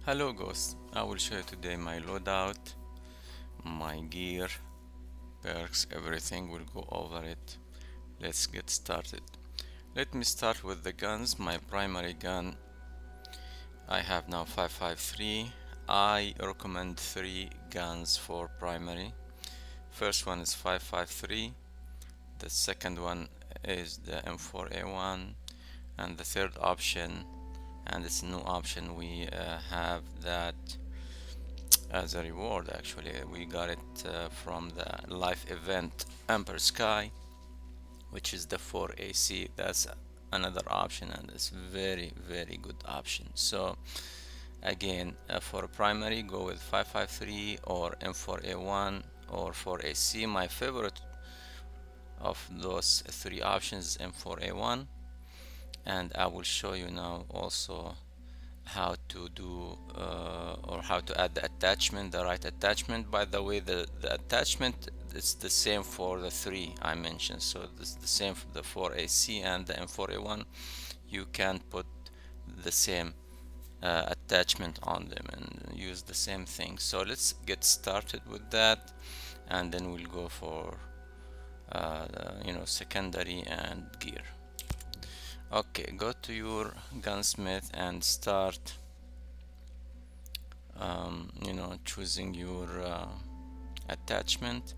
Hello Ghost, I will show you today my loadout, my gear, perks, everything. We'll go over it. Let's get started. Let me start with the guns. My primary gun, I have now 5.53. I recommend 3 guns for primary. First one is 5.53. The second one is the M4A1, and the third option, and it's a new option, we have that as a reward. Actually, we got it from the live event Amber Sky, which is the 4AC. That's another option, and it's very good option. So again, for primary, go with 5.53 or M4A1 or 4AC. My favorite of those 3 options is M4A1, and I will show you now also how to do or how to add the attachment, the right attachment. By the way, the attachment is the same for the 3 I mentioned, so this is the same for the 4AC and the M4A1. You can put the same attachment on them and use the same thing. So let's get started with that, and then we'll go for secondary and gear. Okay, go to your gunsmith and start choosing your attachment.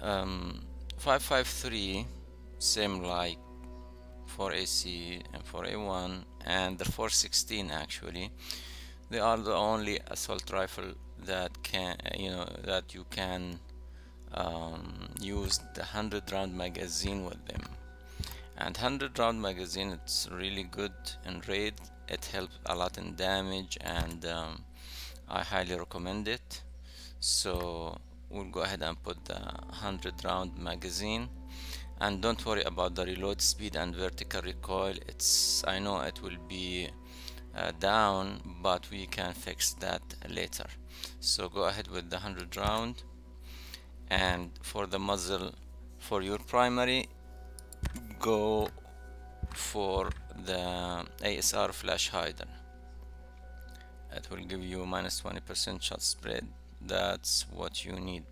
5.53, same like 4AC and 4A1 and the 416. Actually, they are the only assault rifle that you can use the 100 round magazine with them. And 100 round magazine, it's really good in raid. It helps a lot in damage, and I highly recommend it. So we'll go ahead and put the 100 round magazine, and don't worry about the reload speed and vertical recoil. I know it will be down, but we can fix that later. So go ahead with the 100 round. And for the muzzle, for your primary, go for the ASR flash hider. It will give you minus 20% shot spread. That's what you need.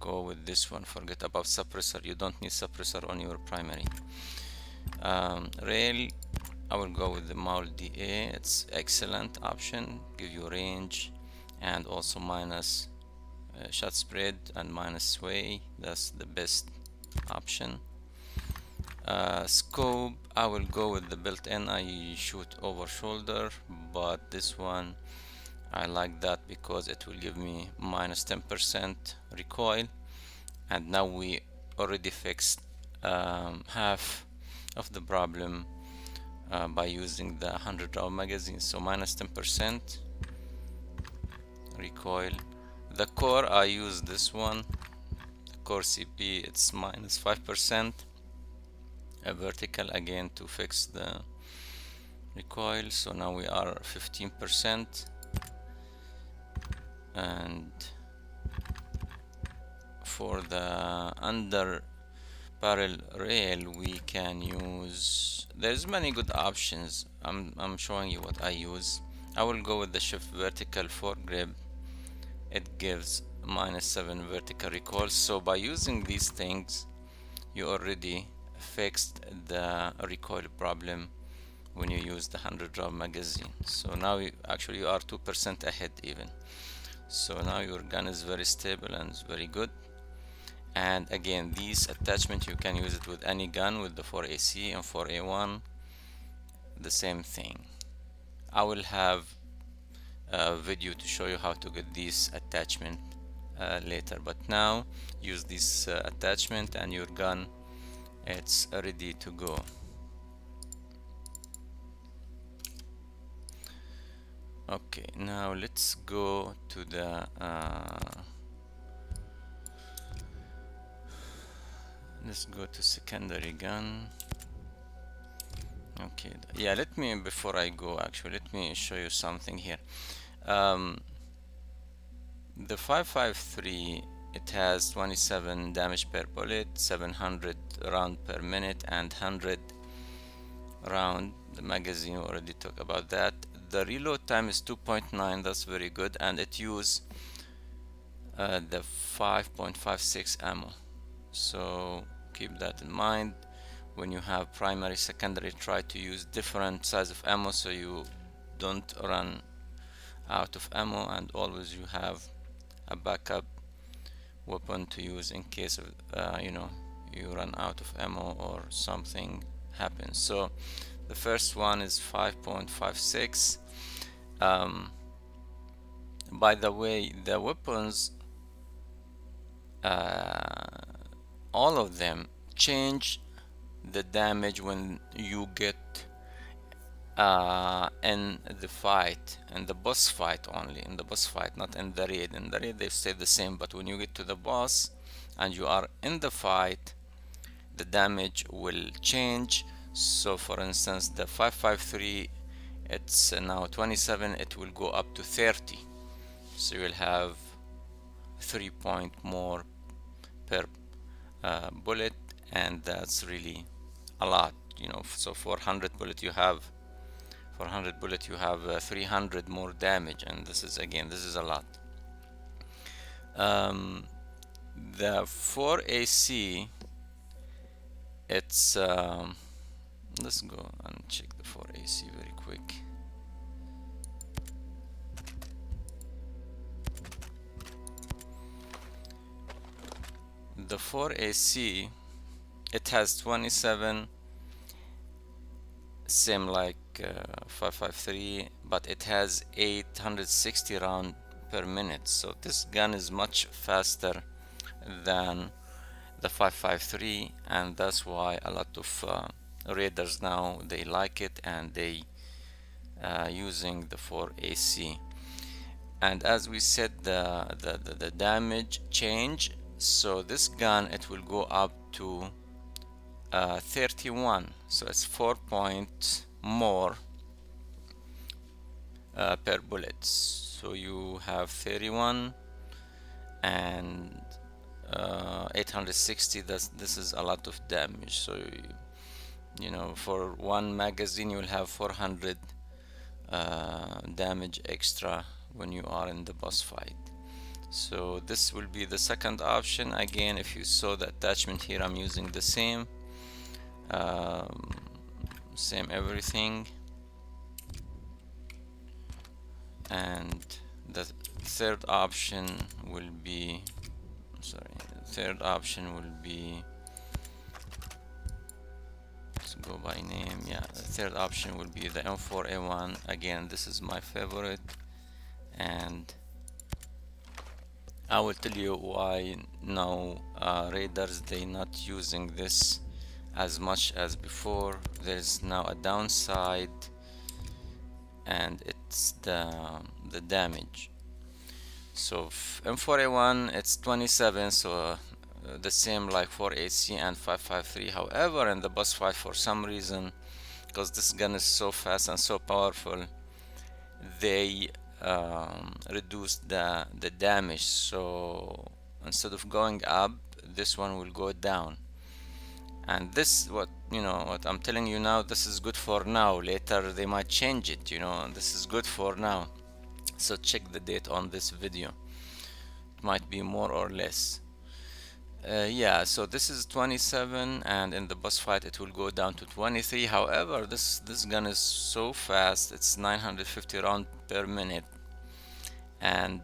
Go with this one. Forget about suppressor. You don't need suppressor on your primary. Rail, I will go with the Maul DA. It's excellent option. Give you range and also minus shot spread and minus sway. That's the best option. Scope, I will go with the built-in. I shoot over shoulder, but this one I like that because it will give me minus 10% recoil. And now we already fixed half of the problem by using the 100 round magazine. So minus 10% recoil. The core, I use this one, core CP. It's minus 5%. A vertical again to fix the recoil. So now we are 15%. And for the under barrel rail, we can use, there's many good options. I'm showing you what I use. I will go with the shift vertical foregrip. It gives minus 7 vertical recoil. So by using these things, you already fixed the recoil problem when you use the 100 round magazine. So now you are 2% ahead even. So now your gun is very stable and it's very good. And again, these attachment, you can use it with any gun, with the 4AC and 4A1, the same thing. I will have a video to show you how to get this attachment later, but now use this attachment and your gun, it's ready to go. Okay, now let's go to the let's go to secondary gun. Okay, yeah, before I go, actually, let me show you something here. The 5.53, it has 27 damage per bullet, 700 round per minute, and 100 round. The magazine, already talked about that. the reload time is 2.9. That's very good, and it use the 5.56 ammo. So keep that in mind when you have primary, secondary. Try to use different size of ammo so you don't run out of ammo, and always you have a backup weapon to use in case of you run out of ammo or something happens. So the first one is 5.56. By the way, the weapons, all of them change the damage when you get in the fight, in the boss fight, only in the boss fight, not in the raid. In the raid they stay the same, but when you get to the boss and you are in the fight, the damage will change. So for instance, the 553, it's now 27, it will go up to 30, so you will have 3 point more per bullet, and that's really a lot, so for 100 bullet you have 300 more damage, and this is a lot. The 4AC, it's let's go and check the 4AC very quick. The 4AC, it has 27, same like 553, but it has 860 round per minute, so this gun is much faster than the 553, and that's why a lot of raiders now they like it, and they using the 4AC. And as we said, the damage change, so this gun, it will go up to 31, so it's 4 points more per bullet. So you have 31 and 860. This is a lot of damage. So for one magazine you will have 400 damage extra when you are in the boss fight. So this will be the second option. Again, if you saw the attachment here, I'm using the same everything. And the third option will be, let's go by name. Yeah, the third option will be the M4A1. Again, this is my favorite, and I will tell you why now raiders they not using this as much as before. There's now a downside, and it's the damage. So M4A1, it's 27, so the same like 4AC and 553. However, in the boss fight, for some reason, because this gun is so fast and so powerful, they reduced the damage. So instead of going up, this one will go down. And this, what I'm telling you now, this is good for now. Later they might change it, this is good for now. So check the date on this video, it might be more or less. Yeah, so this is 27, and in the boss fight it will go down to 23. However, this gun is so fast, it's 950 round per minute, and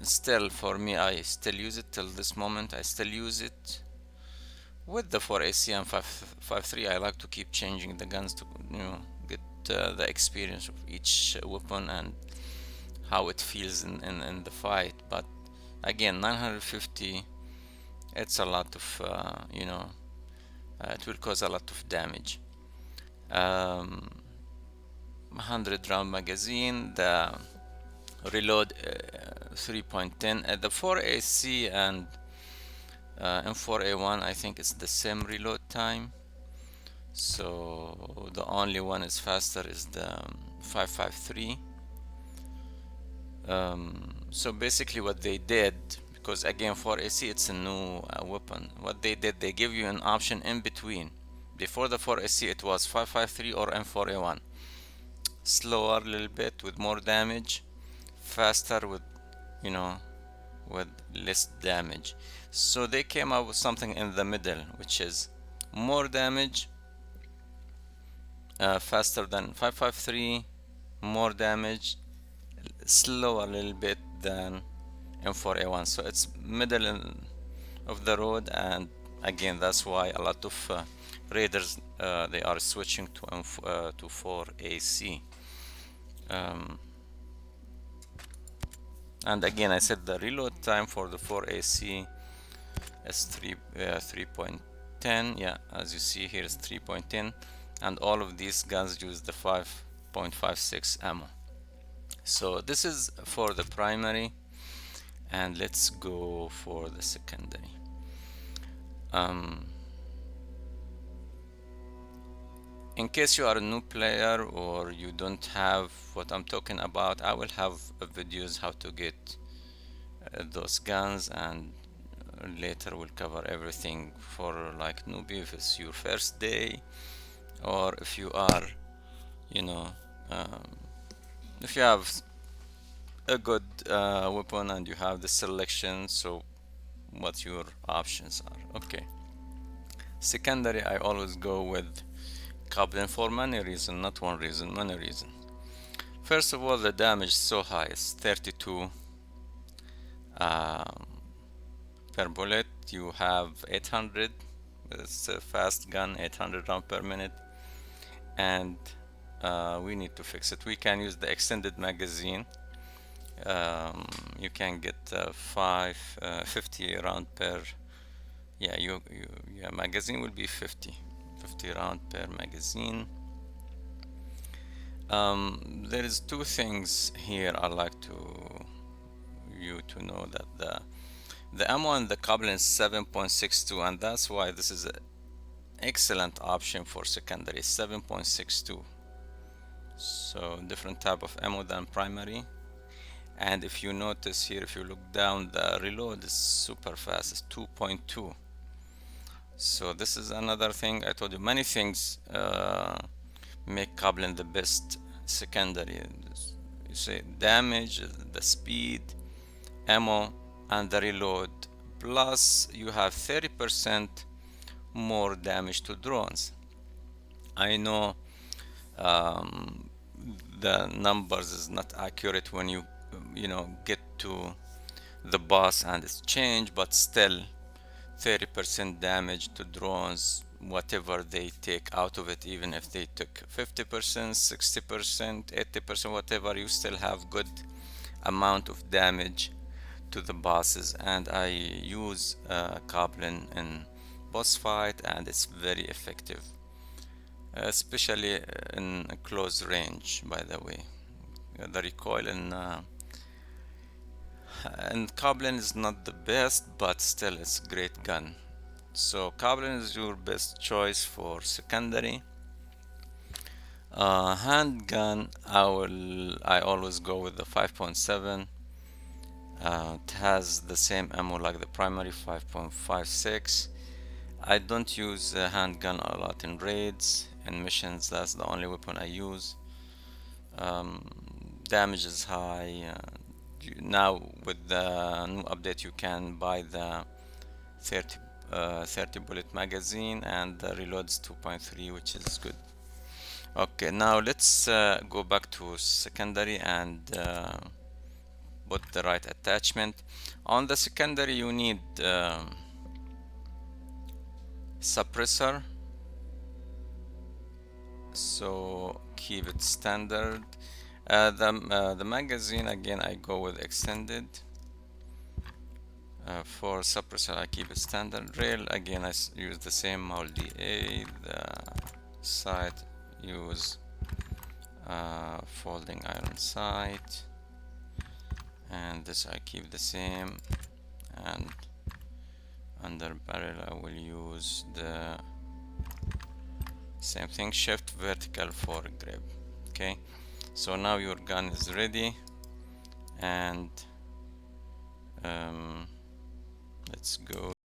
still for me, I still use it till this moment. I still use it with the 4AC and 553. I like to keep changing the guns to get the experience of each weapon and how it feels in the fight. But again, 950, it's a lot of it will cause a lot of damage. 100 round magazine, the reload 3.10 at the 4AC and M4A1. I think it's the same reload time, so the only one is faster is the 553. So basically what they did, because again 4AC it's a new weapon, what they did, they give you an option in between. Before the 4AC it was 553 or M4A1. slower a little bit with more damage, faster with, you know, with less damage. So they came up with something in the middle, which is more damage, faster than 553, more damage, slower a little bit than M4A1. So it's middle of the road, and again that's why a lot of raiders they are switching to 4AC. And again, I said the reload time for the 4AC is 3.10. Yeah, as you see here is 3.10, and all of these guns use the 5.56 ammo. So this is for the primary, and let's go for the secondary. In case you are a new player or you don't have what I'm talking about, I will have videos how to get those guns, and later we'll cover everything for like newbie if it's your first day, or if you are, you know, um, if you have a good weapon and you have the selection, so what your options are. Okay, secondary, I always go with Goblin for many reasons, not one reason, many reasons. First of all, the damage is so high, it's 32 um, per bullet. You have 800, it's a fast gun, 800 rounds per minute, and we need to fix it. We can use the extended magazine. You can get 50 round per, yeah, yeah, magazine will be 50 round per magazine. There is two things here I like you to know, that the ammo in the Goblin is 7.62, and that's why this is an excellent option for secondary. 7.62, so different type of ammo than primary. And if you notice here, if you look down, the reload is super fast, it's 2.2. so this is another thing. I told you many things make Goblin the best secondary. You say damage, the speed, ammo, and the reload, plus you have 30% more damage to drones. I know the numbers is not accurate when you know, get to the boss and it's changed, but still 30% damage to drones, whatever they take out of it, even if they took 50%, 60%, 80%, whatever, you still have good amount of damage to the bosses. And I use Goblin in boss fight, and it's very effective, especially in close range. By the way, the recoil in Goblin is not the best, but still it's a great gun. So Goblin is your best choice for secondary. Handgun, I always go with the 5.7. It has the same ammo like the primary, 5.56. I don't use handgun a lot in raids and missions. That's the only weapon I use. Damage is high. Now with the new update, you can buy the 30 bullet magazine, and the reload is 2.3, which is good. Okay, now let's go back to secondary and put the right attachment. On the secondary, you need suppressor, so keep it standard. The magazine, again, I go with extended. For suppressor, I keep it standard. Rail, again, I use the same multi A. The sight, use folding iron sight, and this I keep the same. And under barrel, I will use the same thing, shift vertical for grip. Okay, so now your gun is ready, and let's go